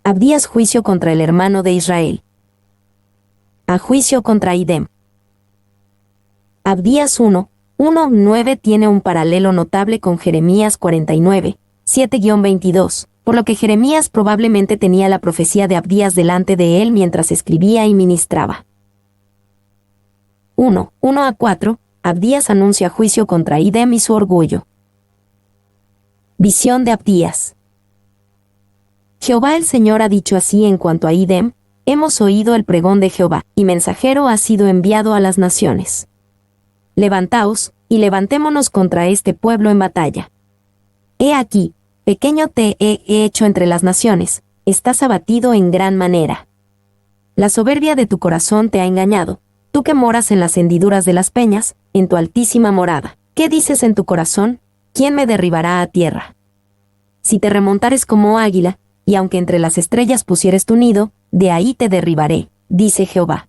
Abdías juicio contra el hermano de Israel. A juicio contra Idem. Abdías 1:9 tiene un paralelo notable con Jeremías 49, 7-22, por lo que Jeremías probablemente tenía la profecía de Abdías delante de él mientras escribía y ministraba. 1:1-4, Abdías anuncia juicio contra Idem y su orgullo. Visión de Abdías. Jehová el Señor ha dicho así en cuanto a Idem: hemos oído el pregón de Jehová, y mensajero ha sido enviado a las naciones. Levantaos, y levantémonos contra este pueblo en batalla. He aquí, pequeño te he hecho entre las naciones, estás abatido en gran manera. La soberbia de tu corazón te ha engañado, tú que moras en las hendiduras de las peñas, en tu altísima morada. ¿Qué dices en tu corazón? ¿Quién me derribará a tierra? Si te remontares como águila, y aunque entre las estrellas pusieres tu nido, de ahí te derribaré, dice Jehová.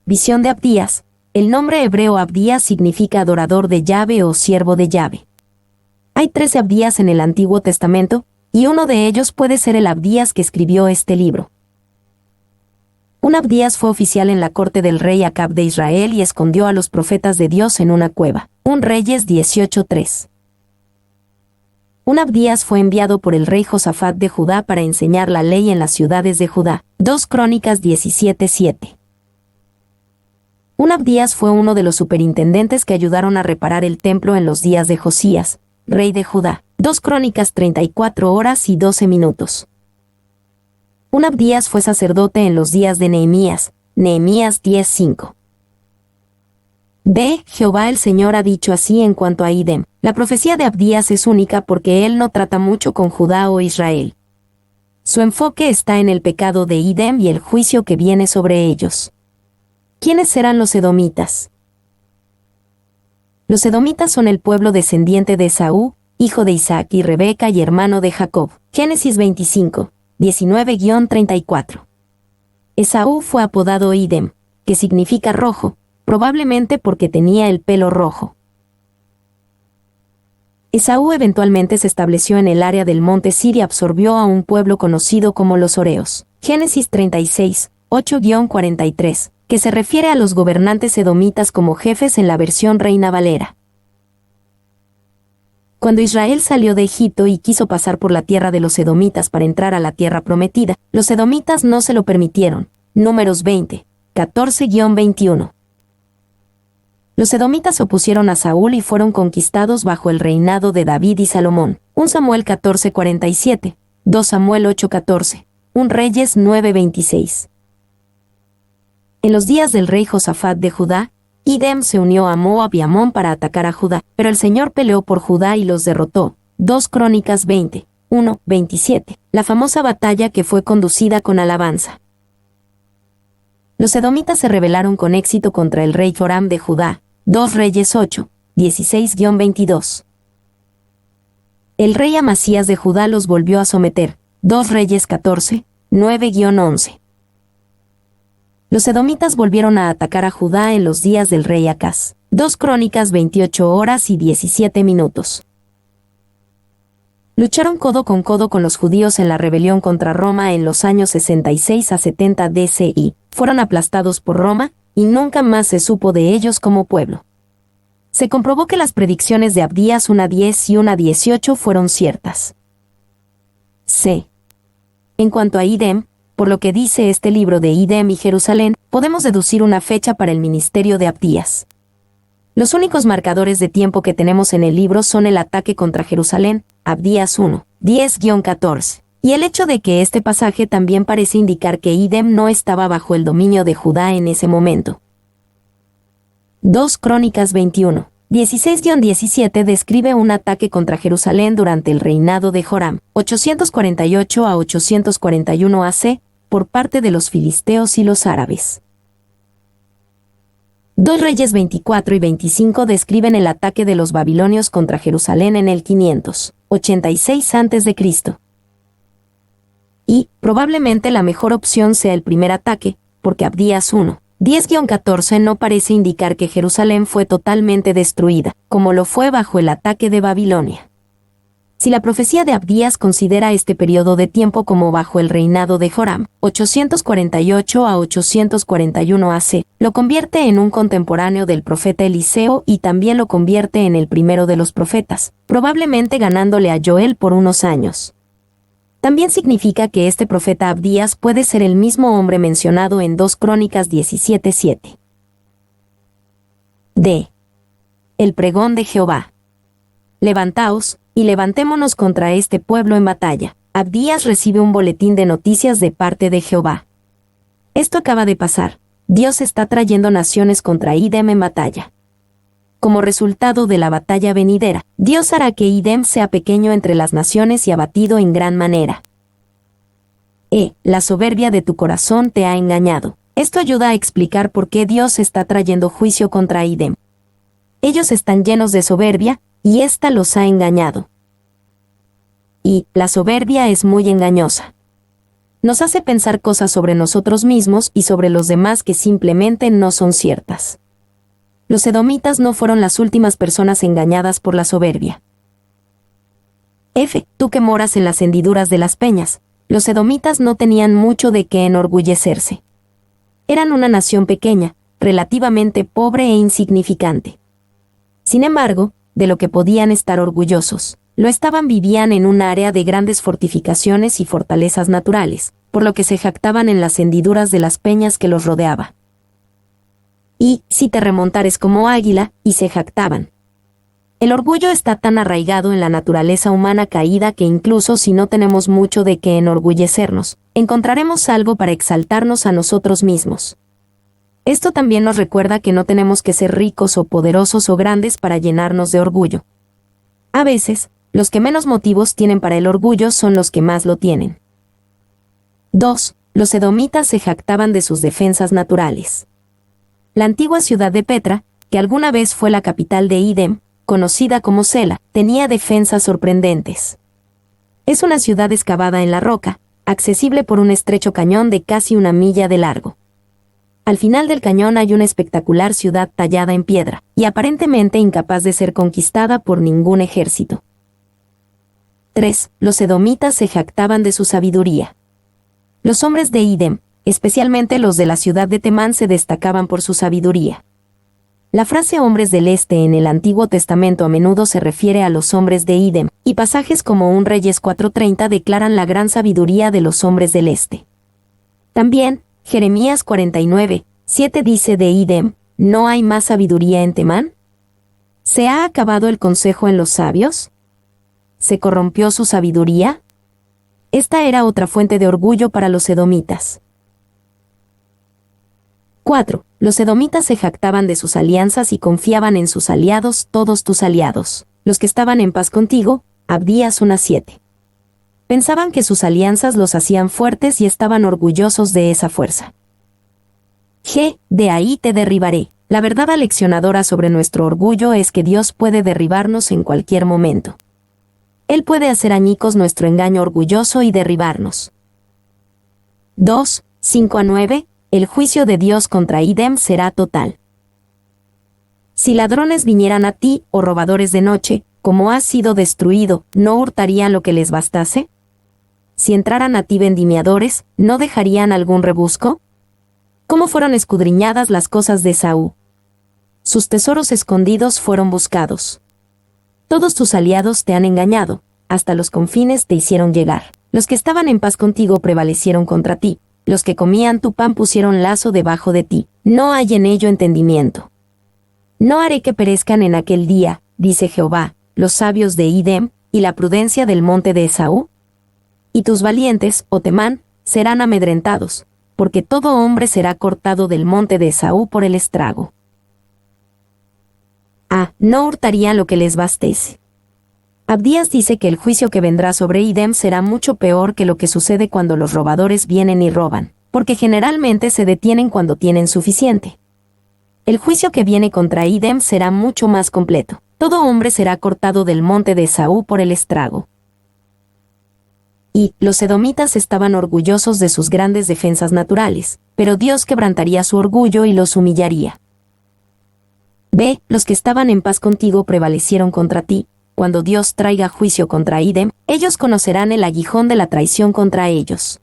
Visión de Abdías. El nombre hebreo Abdías significa adorador de Yahvé o siervo de Yahvé. Hay 13 Abdías en el Antiguo Testamento, y uno de ellos puede ser el Abdías que escribió este libro. Un Abdías fue oficial en la corte del rey Acab de Israel y escondió a los profetas de Dios en una cueva. 1 Reyes 18:3. Un Abdías fue enviado por el rey Josafat de Judá para enseñar la ley en las ciudades de Judá. 2 Crónicas 17:7. Un Abdías fue uno de los superintendentes que ayudaron a reparar el templo en los días de Josías, rey de Judá. 2 Crónicas 34:12. Un Abdías fue sacerdote en los días de Nehemías. Nehemías 10:5. Jehová el Señor ha dicho así en cuanto a Idem. La profecía de Abdías es única porque él no trata mucho con Judá o Israel. Su enfoque está en el pecado de Idem y el juicio que viene sobre ellos. ¿Quiénes serán los edomitas? Los edomitas son el pueblo descendiente de Esaú, hijo de Isaac y Rebeca y hermano de Jacob. Génesis 25, 19-34. Esaú fue apodado Idem, que significa rojo, probablemente porque tenía el pelo rojo. Esaú eventualmente se estableció en el área del monte Sir y absorbió a un pueblo conocido como los Horeos. Génesis 36, 8-43, que se refiere a los gobernantes edomitas como jefes en la versión Reina Valera. Cuando Israel salió de Egipto y quiso pasar por la tierra de los edomitas para entrar a la tierra prometida, los edomitas no se lo permitieron. Números 20, 14-21. Los edomitas se opusieron a Saúl y fueron conquistados bajo el reinado de David y Salomón. 1 Samuel 14:47, 2 Samuel 8:14, 1 Reyes 9:26. En los días del rey Josafat de Judá, Idem se unió a Moab y Amón para atacar a Judá, pero el Señor peleó por Judá y los derrotó. 2 Crónicas 20, 1-27, la famosa batalla que fue conducida con alabanza. Los edomitas se rebelaron con éxito contra el rey Joram de Judá. 2 Reyes 8, 16-22. El rey Amasías de Judá los volvió a someter. 2 Reyes 14, 9-11. Los edomitas volvieron a atacar a Judá en los días del rey Acaz. 2 Crónicas 28 horas y 17 minutos. Lucharon codo con los judíos en la rebelión contra Roma en los años 66 a 70 DCI. Fueron aplastados por Roma, y nunca más se supo de ellos como pueblo. Se comprobó que las predicciones de Abdías 1:10 y 1:18 fueron ciertas. En cuanto a Idem, por lo que dice este libro de Idem y Jerusalén, podemos deducir una fecha para el ministerio de Abdías. Los únicos marcadores de tiempo que tenemos en el libro son el ataque contra Jerusalén, Abdías 1, 10-14, y el hecho de que este pasaje también parece indicar que Idem no estaba bajo el dominio de Judá en ese momento. 2 Crónicas 21, 16-17 describe un ataque contra Jerusalén durante el reinado de Joram, 848 a 841 AC, por parte de los filisteos y los árabes. 2 Reyes 24 y 25 describen el ataque de los babilonios contra Jerusalén en el 586 a.C. Y, probablemente la mejor opción sea el primer ataque, porque Abdías 1, 10-14 no parece indicar que Jerusalén fue totalmente destruida, como lo fue bajo el ataque de Babilonia. Si la profecía de Abdías considera este periodo de tiempo como bajo el reinado de Joram, 848 a 841 AC, lo convierte en un contemporáneo del profeta Eliseo y también lo convierte en el primero de los profetas, probablemente ganándole a Joel por unos años. También significa que este profeta Abdías puede ser el mismo hombre mencionado en 2 Crónicas 17:7. D. El pregón de Jehová. Levantaos, y levantémonos contra este pueblo en batalla. Abdías recibe un boletín de noticias de parte de Jehová. Esto acaba de pasar. Dios está trayendo naciones contra Idem en batalla. Como resultado de la batalla venidera, Dios hará que Idem sea pequeño entre las naciones y abatido en gran manera. La soberbia de tu corazón te ha engañado. Esto ayuda a explicar por qué Dios está trayendo juicio contra Idem. Ellos están llenos de soberbia, y ésta los ha engañado. Y la soberbia es muy engañosa. Nos hace pensar cosas sobre nosotros mismos y sobre los demás que simplemente no son ciertas. Los edomitas no fueron las últimas personas engañadas por la soberbia. Tú que moras en las hendiduras de las peñas, los edomitas no tenían mucho de qué enorgullecerse. Eran una nación pequeña, relativamente pobre e insignificante. Sin embargo, de lo que podían estar orgullosos, vivían en un área de grandes fortificaciones y fortalezas naturales, por lo que se jactaban en las hendiduras de las peñas que los rodeaba. Y, si te remontares como águila, y se jactaban. El orgullo está tan arraigado en la naturaleza humana caída que incluso si no tenemos mucho de qué enorgullecernos, encontraremos algo para exaltarnos a nosotros mismos. Esto también nos recuerda que no tenemos que ser ricos o poderosos o grandes para llenarnos de orgullo. A veces, los que menos motivos tienen para el orgullo son los que más lo tienen. 2. Los edomitas se jactaban de sus defensas naturales. La antigua ciudad de Petra, que alguna vez fue la capital de Idem, conocida como Sela, tenía defensas sorprendentes. Es una ciudad excavada en la roca, accesible por un estrecho cañón de casi 1 milla de largo. Al final del cañón hay una espectacular ciudad tallada en piedra, y aparentemente incapaz de ser conquistada por ningún ejército. 3. Los edomitas se jactaban de su sabiduría. Los hombres de Idem, especialmente los de la ciudad de Temán, se destacaban por su sabiduría. La frase hombres del este en el Antiguo Testamento a menudo se refiere a los hombres de Idem, y pasajes como 1 Reyes 4:30 declaran la gran sabiduría de los hombres del este. También, Jeremías 49:7 dice de Idem, ¿no hay más sabiduría en Temán? ¿Se ha acabado el consejo en los sabios? ¿Se corrompió su sabiduría? Esta era otra fuente de orgullo para los edomitas. 4. Los edomitas se jactaban de sus alianzas y confiaban en sus aliados, todos tus aliados, los que estaban en paz contigo, Abdías 1:7. Pensaban que sus alianzas los hacían fuertes y estaban orgullosos de esa fuerza. De ahí te derribaré. La verdad aleccionadora sobre nuestro orgullo es que Dios puede derribarnos en cualquier momento. Él puede hacer añicos nuestro engaño orgulloso y derribarnos. 2, 5-9. El juicio de Dios contra Idem será total. Si ladrones vinieran a ti, o robadores de noche, como has sido destruido, ¿no hurtarían lo que les bastase? Si entraran a ti vendimiadores, ¿no dejarían algún rebusco? ¿Cómo fueron escudriñadas las cosas de Esaú? Sus tesoros escondidos fueron buscados. Todos tus aliados te han engañado, hasta los confines te hicieron llegar. Los que estaban en paz contigo prevalecieron contra ti, los que comían tu pan pusieron lazo debajo de ti, no hay en ello entendimiento. No haré que perezcan en aquel día, dice Jehová, los sabios de Idem, y la prudencia del monte de Esaú. Y tus valientes, oh Temán, serán amedrentados, porque todo hombre será cortado del monte de Esaú por el estrago. No hurtarían lo que les bastese. Abdías dice que el juicio que vendrá sobre Idem será mucho peor que lo que sucede cuando los robadores vienen y roban, porque generalmente se detienen cuando tienen suficiente. El juicio que viene contra Idem será mucho más completo. Todo hombre será cortado del monte de Esaú por el estrago. Y los edomitas estaban orgullosos de sus grandes defensas naturales, pero Dios quebrantaría su orgullo y los humillaría. Los que estaban en paz contigo prevalecieron contra ti, cuando Dios traiga juicio contra Idem, ellos conocerán el aguijón de la traición contra ellos.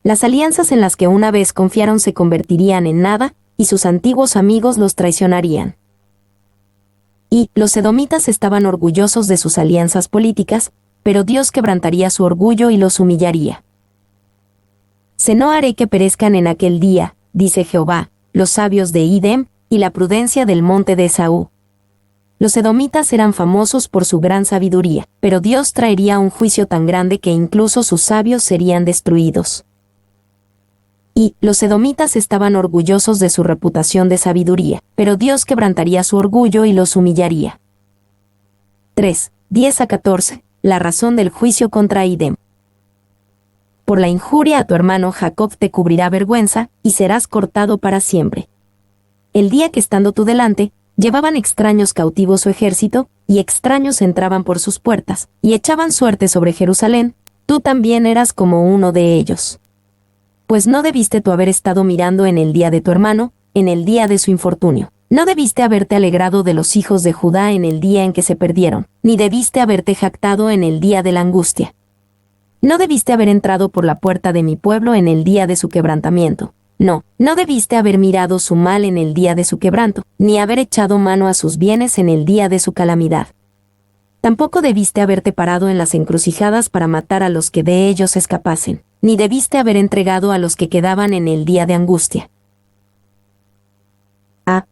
Las alianzas en las que una vez confiaron se convertirían en nada, y sus antiguos amigos los traicionarían. Y los edomitas estaban orgullosos de sus alianzas políticas, pero Dios quebrantaría su orgullo y los humillaría. No haré que perezcan en aquel día, dice Jehová, los sabios de Idem, y la prudencia del monte de Esaú. Los edomitas eran famosos por su gran sabiduría, pero Dios traería un juicio tan grande que incluso sus sabios serían destruidos. Y los edomitas estaban orgullosos de su reputación de sabiduría, pero Dios quebrantaría su orgullo y los humillaría. 3. 10-14. La razón del juicio contra Idem. Por la injuria a tu hermano Jacob te cubrirá vergüenza, y serás cortado para siempre. El día que estando tú delante, llevaban extraños cautivos su ejército, y extraños entraban por sus puertas, y echaban suerte sobre Jerusalén, tú también eras como uno de ellos. Pues no debiste tú haber estado mirando en el día de tu hermano, en el día de su infortunio. No debiste haberte alegrado de los hijos de Judá en el día en que se perdieron, ni debiste haberte jactado en el día de la angustia. No debiste haber entrado por la puerta de mi pueblo en el día de su quebrantamiento. No debiste haber mirado su mal en el día de su quebranto, ni haber echado mano a sus bienes en el día de su calamidad. Tampoco debiste haberte parado en las encrucijadas para matar a los que de ellos escapasen, ni debiste haber entregado a los que quedaban en el día de angustia.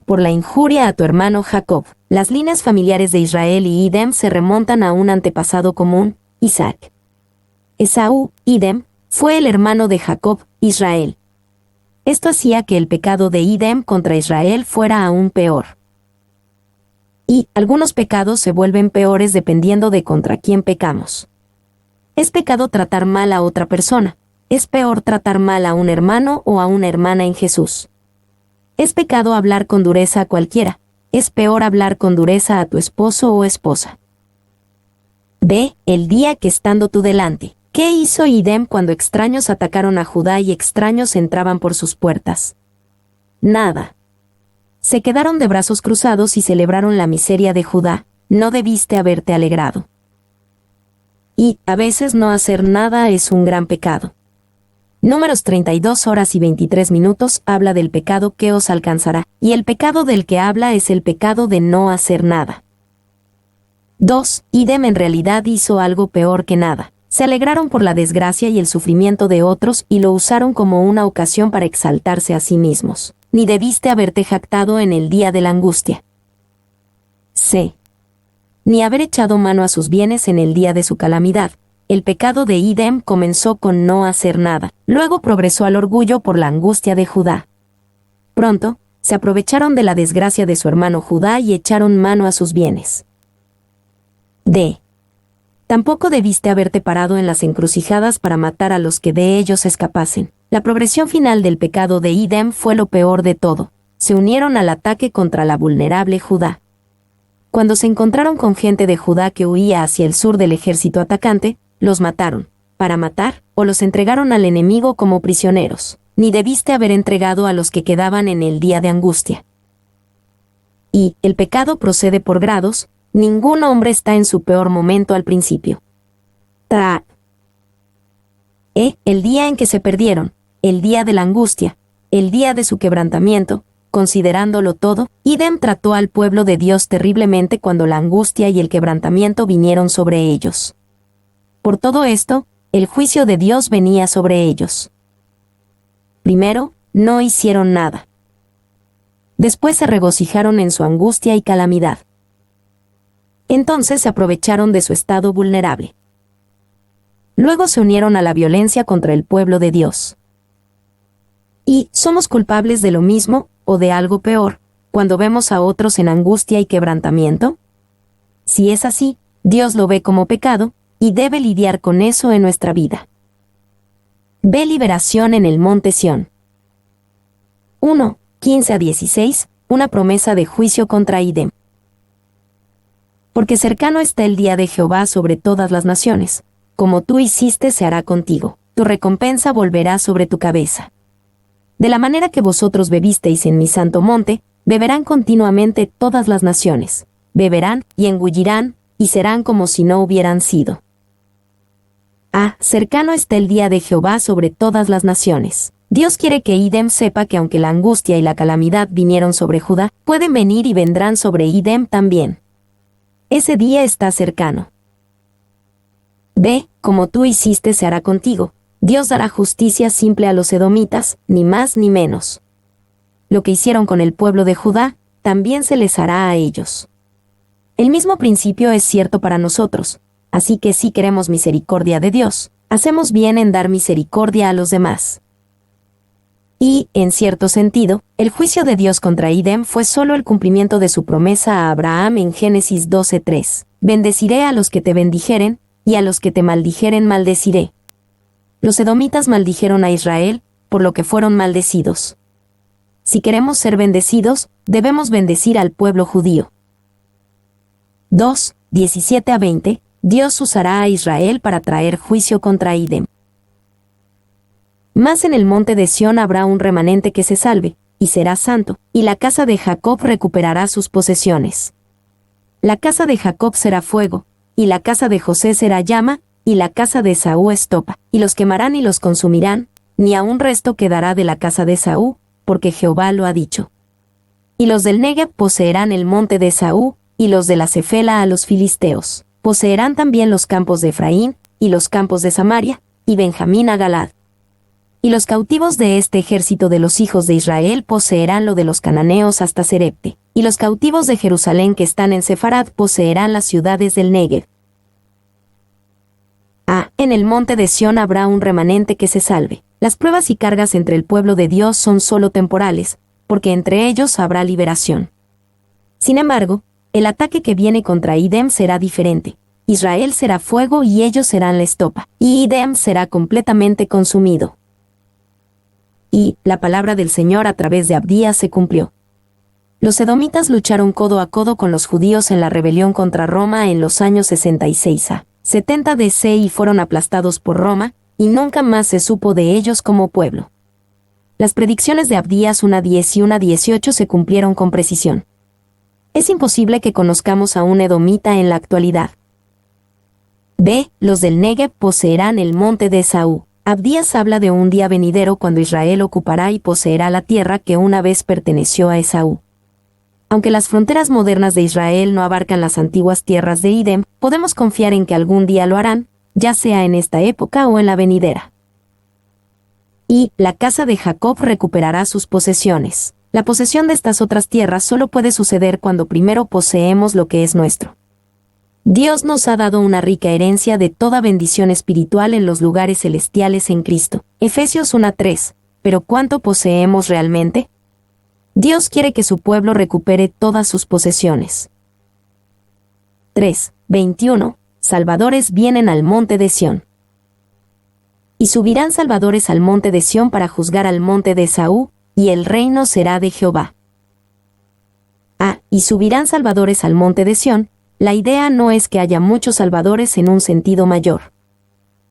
Por la injuria a tu hermano Jacob. Las líneas familiares de Israel y Idem se remontan a un antepasado común, Isaac. Esaú, Idem, fue el hermano de Jacob, Israel. Esto hacía que el pecado de Idem contra Israel fuera aún peor. Y algunos pecados se vuelven peores dependiendo de contra quién pecamos. Es pecado tratar mal a otra persona. Es peor tratar mal a un hermano o a una hermana en Jesús. Es pecado hablar con dureza a cualquiera. Es peor hablar con dureza a tu esposo o esposa. B. El día que estando tú delante. ¿Qué hizo Idem cuando extraños atacaron a Judá y extraños entraban por sus puertas? Nada. Se quedaron de brazos cruzados y celebraron la miseria de Judá. No debiste haberte alegrado. Y, a veces no hacer nada es un gran pecado. Números 32:23 habla del pecado que os alcanzará, y el pecado del que habla es el pecado de no hacer nada. 2. Idem en realidad hizo algo peor que nada. Se alegraron por la desgracia y el sufrimiento de otros y lo usaron como una ocasión para exaltarse a sí mismos. Ni debiste haberte jactado en el día de la angustia. C. Ni haber echado mano a sus bienes en el día de su calamidad. El pecado de Idem comenzó con no hacer nada, luego progresó al orgullo por la angustia de Judá. Pronto, se aprovecharon de la desgracia de su hermano Judá y echaron mano a sus bienes. D. Tampoco debiste haberte parado en las encrucijadas para matar a los que de ellos escapasen. La progresión final del pecado de Idem fue lo peor de todo. Se unieron al ataque contra la vulnerable Judá. Cuando se encontraron con gente de Judá que huía hacia el sur del ejército atacante, los mataron, para matar, o los entregaron al enemigo como prisioneros. Ni debiste haber entregado a los que quedaban en el día de angustia. Y, el pecado procede por grados. Ningún hombre está en su peor momento al principio. El día en que se perdieron, el día de la angustia, el día de su quebrantamiento, considerándolo todo, Idem trató al pueblo de Dios terriblemente cuando la angustia y el quebrantamiento vinieron sobre ellos. Por todo esto, el juicio de Dios venía sobre ellos. Primero, no hicieron nada. Después se regocijaron en su angustia y calamidad. Entonces se aprovecharon de su estado vulnerable. Luego se unieron a la violencia contra el pueblo de Dios. ¿Y somos culpables de lo mismo, o de algo peor, cuando vemos a otros en angustia y quebrantamiento? Si es así, Dios lo ve como pecado, y debe lidiar con eso en nuestra vida. Ve liberación en el monte Sión. 1, 15-16, una promesa de juicio contra Idem. Porque cercano está el día de Jehová sobre todas las naciones. Como tú hiciste se hará contigo. Tu recompensa volverá sobre tu cabeza. De la manera que vosotros bebisteis en mi santo monte, beberán continuamente todas las naciones. Beberán y engullirán, y serán como si no hubieran sido. Cercano está el día de Jehová sobre todas las naciones. Dios quiere que Idem sepa que aunque la angustia y la calamidad vinieron sobre Judá, pueden venir y vendrán sobre Idem también. Ese día está cercano. B. Como tú hiciste se hará contigo. Dios dará justicia simple a los edomitas, ni más ni menos. Lo que hicieron con el pueblo de Judá, también se les hará a ellos. El mismo principio es cierto para nosotros, así que si queremos misericordia de Dios, hacemos bien en dar misericordia a los demás. Y, en cierto sentido, el juicio de Dios contra Idem fue solo el cumplimiento de su promesa a Abraham en Génesis 12:3. Bendeciré a los que te bendijeren, y a los que te maldijeren maldeciré. Los edomitas maldijeron a Israel, por lo que fueron maldecidos. Si queremos ser bendecidos, debemos bendecir al pueblo judío. 2, 17-20, Dios usará a Israel para traer juicio contra Idem. Mas en el monte de Sión habrá un remanente que se salve, y será santo, y la casa de Jacob recuperará sus posesiones. La casa de Jacob será fuego, y la casa de José será llama, y la casa de Esaú estopa, y los quemarán y los consumirán, ni aun resto quedará de la casa de Esaú, porque Jehová lo ha dicho. Y los del Negev poseerán el monte de Esaú, y los de la Cefela a los filisteos. Poseerán también los campos de Efraín, y los campos de Samaria, y Benjamín a Galad. Y los cautivos de este ejército de los hijos de Israel poseerán lo de los cananeos hasta Serepte, y los cautivos de Jerusalén que están en Sefarad poseerán las ciudades del Negev. En el monte de Sión habrá un remanente que se salve. Las pruebas y cargas entre el pueblo de Dios son solo temporales, porque entre ellos habrá liberación. Sin embargo, el ataque que viene contra Idem será diferente. Israel será fuego y ellos serán la estopa, y Idem será completamente consumido. Y la palabra del Señor a través de Abdías se cumplió. Los edomitas lucharon codo a codo con los judíos en la rebelión contra Roma en los años 66 a 70 DC y fueron aplastados por Roma, y nunca más se supo de ellos como pueblo. Las predicciones de Abdías 1:10 y 1:18 se cumplieron con precisión. Es imposible que conozcamos a un edomita en la actualidad. B. Los del Negev poseerán el monte de Esaú. Abdías habla de un día venidero cuando Israel ocupará y poseerá la tierra que una vez perteneció a Esaú. Aunque las fronteras modernas de Israel no abarcan las antiguas tierras de Idem, podemos confiar en que algún día lo harán, ya sea en esta época o en la venidera. Y la casa de Jacob recuperará sus posesiones. La posesión de estas otras tierras solo puede suceder cuando primero poseemos lo que es nuestro. Dios nos ha dado una rica herencia de toda bendición espiritual en los lugares celestiales en Cristo. Efesios 1:3. ¿Pero cuánto poseemos realmente? Dios quiere que su pueblo recupere todas sus posesiones. 3:21. Salvadores vienen al monte de Sión. Y subirán salvadores al monte de Sión para juzgar al monte de Esaú, y el reino será de Jehová. Y subirán salvadores al monte de Sión. La idea no es que haya muchos salvadores en un sentido mayor.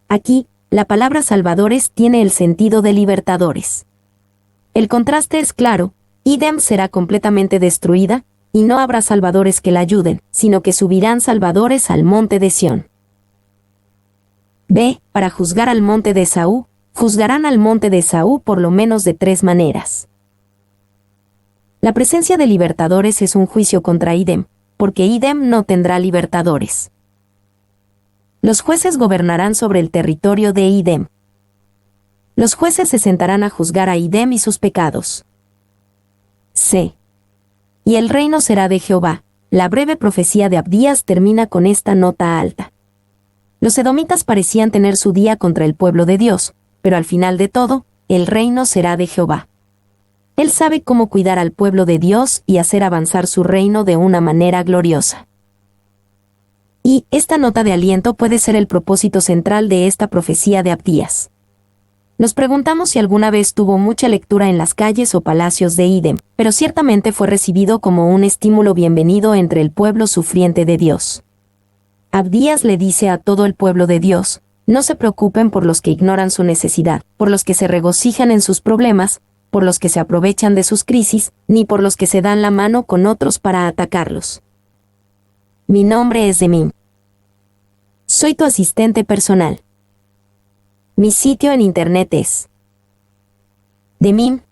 Aquí, la palabra salvadores tiene el sentido de libertadores. El contraste es claro, Idem será completamente destruida, y no habrá salvadores que la ayuden, sino que subirán salvadores al monte de Sión. B. Para juzgar al monte de Esaú, juzgarán al monte de Esaú por lo menos de 3 maneras. La presencia de libertadores es un juicio contra Idem, porque Idem no tendrá libertadores. Los jueces gobernarán sobre el territorio de Idem. Los jueces se sentarán a juzgar a Idem y sus pecados. C. Y el reino será de Jehová. La breve profecía de Abdías termina con esta nota alta. Los edomitas parecían tener su día contra el pueblo de Dios, pero al final de todo, el reino será de Jehová. Él sabe cómo cuidar al pueblo de Dios y hacer avanzar su reino de una manera gloriosa. Y esta nota de aliento puede ser el propósito central de esta profecía de Abdías. Nos preguntamos si alguna vez tuvo mucha lectura en las calles o palacios de Idem, pero ciertamente fue recibido como un estímulo bienvenido entre el pueblo sufriente de Dios. Abdías le dice a todo el pueblo de Dios: no se preocupen por los que ignoran su necesidad, por los que se regocijan en sus problemas, por los que se aprovechan de sus crisis, ni por los que se dan la mano con otros para atacarlos. Mi nombre es Demim. Soy tu asistente personal. Mi sitio en internet es demim.es.tl.